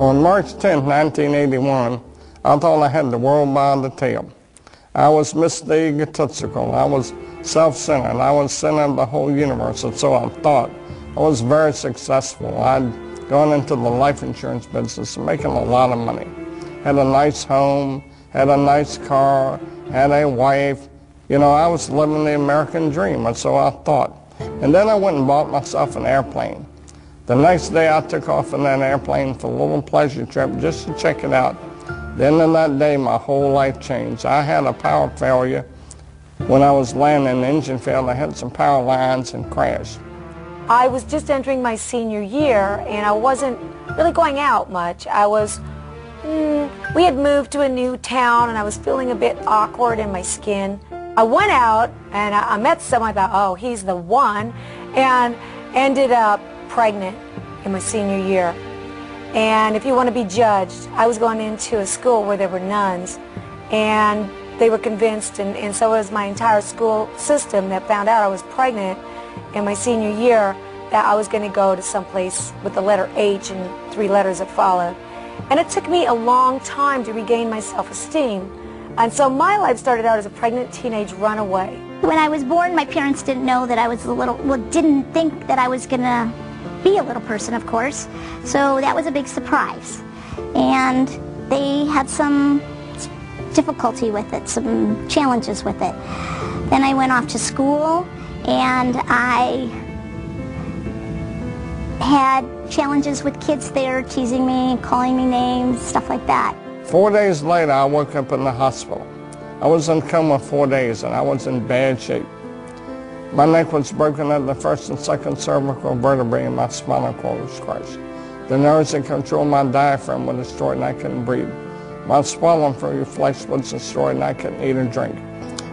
On March 10, 1981, I thought I had the world by the tail. I was Mr. Egotistical. I was self-centered. I was center of the whole universe, and so I thought. I was very successful. I'd gone into the life insurance business, making a lot of money. Had a nice home, had a nice car, had a wife. You know, I was living the American dream, and so I thought. And then I went and bought myself an airplane. The next day I took off in that airplane for a little pleasure trip just to check it out. The end of that day, my whole life changed. I had a power failure. When I was landing, the engine failed. I had some power lines and crashed. I was just entering my senior year, and I wasn't really going out much. We had moved to a new town, and I was feeling a bit awkward in my skin. I went out, and I met someone. I thought, oh, he's the one, and ended up pregnant in my senior year. And if you want to be judged, I was going into a school where there were nuns, and they were convinced, and so was my entire school system, that found out I was pregnant in my senior year, that I was going to go to someplace with the letter H and 3 letters that followed. And it took me a long time to regain my self-esteem. And so my life started out as a pregnant teenage runaway. When I was born, my parents didn't know that I was didn't think that I was going to be a little person, of course. So that was a big surprise. And they had some difficulty with it, some challenges with it. Then I went off to school, and I had challenges with kids there, teasing me, calling me names, stuff like that. 4 days later, I woke up in the hospital. I was in coma 4 days, and I was in bad shape. My neck was broken at the first and second cervical vertebrae, and my spinal cord was crushed. The nerves that control my diaphragm were destroyed, and I couldn't breathe. My swallowing for your flesh was destroyed, and I couldn't eat or drink.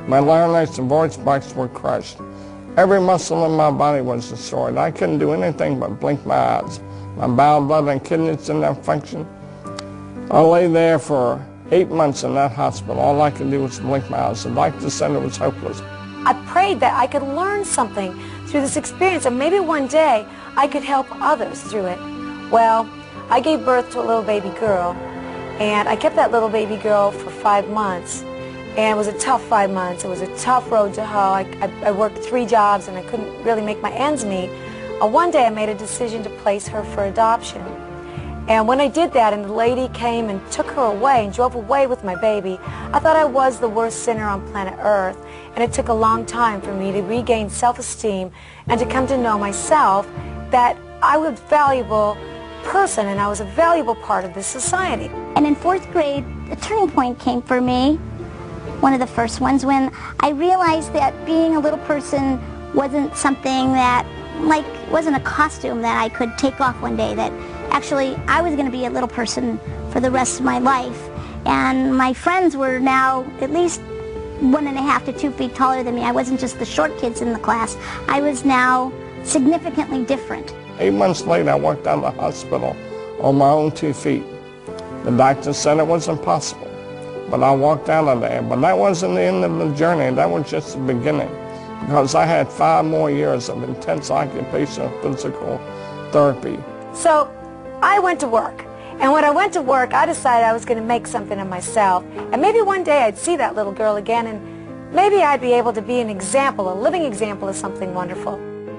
My larynx and voice box were crushed. Every muscle in my body was destroyed. I couldn't do anything but blink my eyes. My bowel, blood, and kidneys didn't have function. I lay there for 8 months in that hospital. All I could do was blink my eyes. The doctor said it was hopeless. I prayed that I could learn something through this experience, and maybe one day I could help others through it. Well, I gave birth to a little baby girl, and I kept that little baby girl for 5 months. And it was a tough 5 months. It was a tough road to hoe. I worked 3 jobs, and I couldn't really make my ends meet. One day I made a decision to place her for adoption. And when I did that, and the lady came and took her away and drove away with my baby, I thought I was the worst sinner on planet Earth. And it took a long time for me to regain self-esteem and to come to know myself, that I was a valuable person and I was a valuable part of this society. And in 4th grade, the turning point came for me, one of the first ones, when I realized that being a little person wasn't something that, wasn't a costume that I could take off one day, that actually I was going to be a little person for the rest of my life. And my friends were now at least 1.5 to 2 feet taller than me. I wasn't just the short kids in the class. I was now significantly different. 8 months later, I walked out of the hospital on my own 2 feet. The doctor said it was impossible, but I walked out of there. But that wasn't the end of the journey. That was just the beginning, because I had 5 more years of intense occupational physical therapy. So I went to work. And when I went to work, I decided I was going to make something of myself. And maybe one day I'd see that little girl again, and maybe I'd be able to be an example, a living example of something wonderful.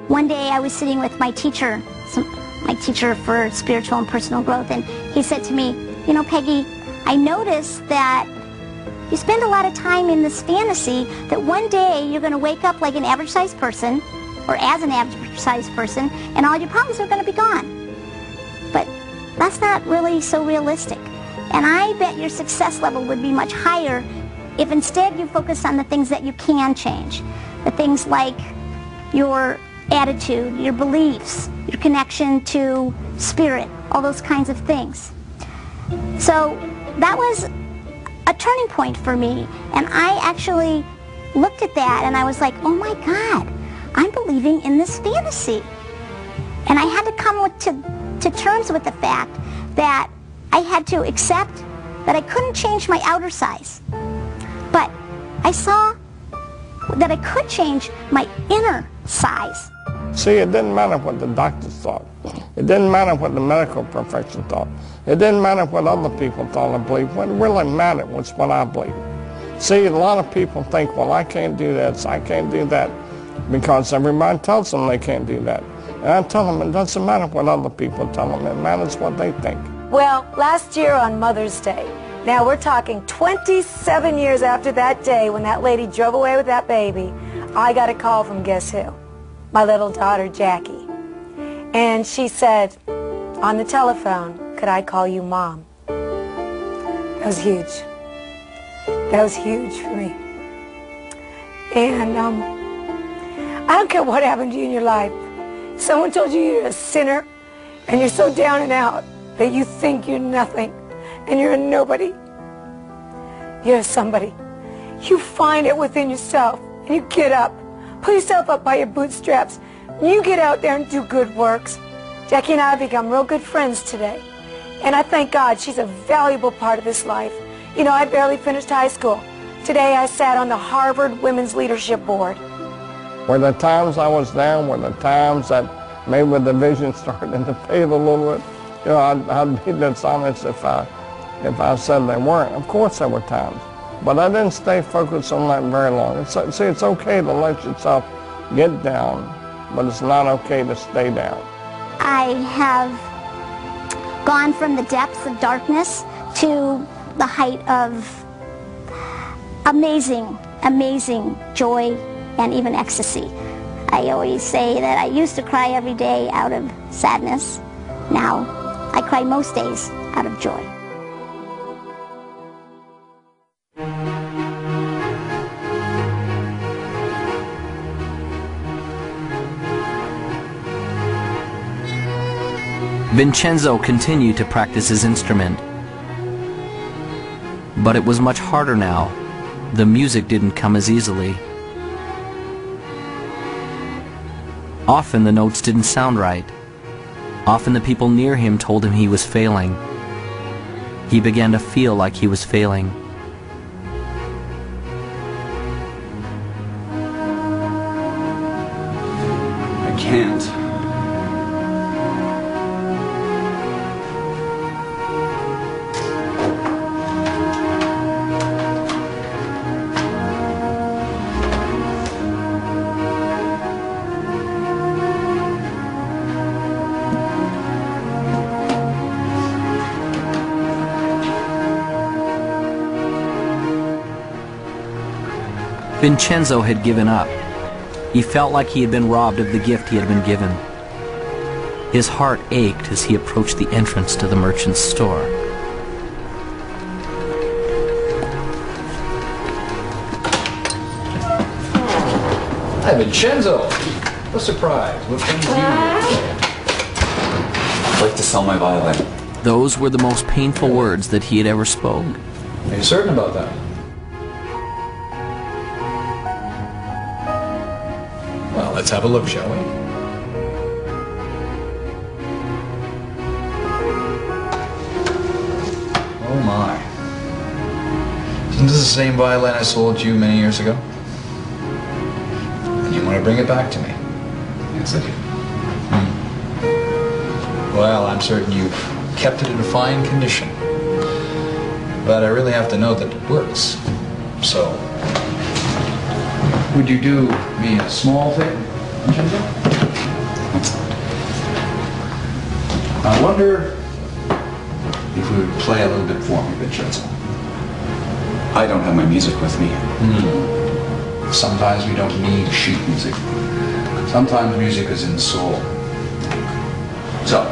One day I was sitting with my teacher for spiritual and personal growth, and he said to me, you know, Peggy, I noticed that you spend a lot of time in this fantasy that one day you're going to wake up like an average-sized person, or as an average-sized person, and all your problems are going to be gone. But that's not really so realistic. And I bet your success level would be much higher if instead you focus on the things that you can change. The things like your attitude, your beliefs, your connection to spirit, all those kinds of things. So that was a turning point for me. And I actually looked at that and I was like, oh my God, I'm believing in this fantasy. And I had to come to terms with the fact that I had to accept that I couldn't change my outer size. But I saw that I could change my inner size. See, it didn't matter what the doctors thought. It didn't matter what the medical profession thought. It didn't matter what other people thought or believed. What really mattered was what I believed. See, a lot of people think, well, I can't do this, I can't do that, because everybody tells them they can't do that. And I tell them it doesn't matter what other people tell them, it matters what they think. Well, last year on Mother's Day, now we're talking 27 years after that day when that lady drove away with that baby, I got a call from guess who? My little daughter, Jackie. And she said on the telephone, could I call you Mom? That was huge. That was huge for me. And I don't care what happened to you in your life. Someone told you you're a sinner and you're so down and out that you think you're nothing and you're a nobody. You're somebody. You find it within yourself and you get up. Pull yourself up by your bootstraps. You get out there and do good works. Jackie and I have become real good friends today. And I thank God she's a valuable part of this life. You know, I barely finished high school. Today I sat on the Harvard Women's Leadership Board. Were the times I was down, were the times that maybe the vision started to fade a little bit. You know, I'd be dishonest if I said they weren't. Of course there were times. But I didn't stay focused on that very long. See, it's okay to let yourself get down, but it's not okay to stay down. I have gone from the depths of darkness to the height of amazing, amazing joy and even ecstasy. I always say that I used to cry every day out of sadness. Now I cry most days out of joy. Vincenzo continued to practice his instrument. But it was much harder now. The music didn't come as easily. Often the notes didn't sound right. Often the people near him told him he was failing. He began to feel like he was failing. I can't. Vincenzo had given up. He felt like he had been robbed of the gift he had been given. His heart ached as he approached the entrance to the merchant's store. Hi, Vincenzo. A surprise. What brings you here today? I'd like to sell my violin. Those were the most painful words that he had ever spoke. Are you certain about that? Well, let's have a look, shall we? Oh my. Isn't this the same violin I sold you many years ago? And you want to bring it back to me? Yes, I do. Well, I'm certain you've kept it in fine condition. But I really have to know that it works. So, would you do me a small favor, Vincenzo? I wonder if you would play a little bit for me, Vincenzo. I don't have my music with me. Sometimes we don't need sheet music. Sometimes music is in soul. So,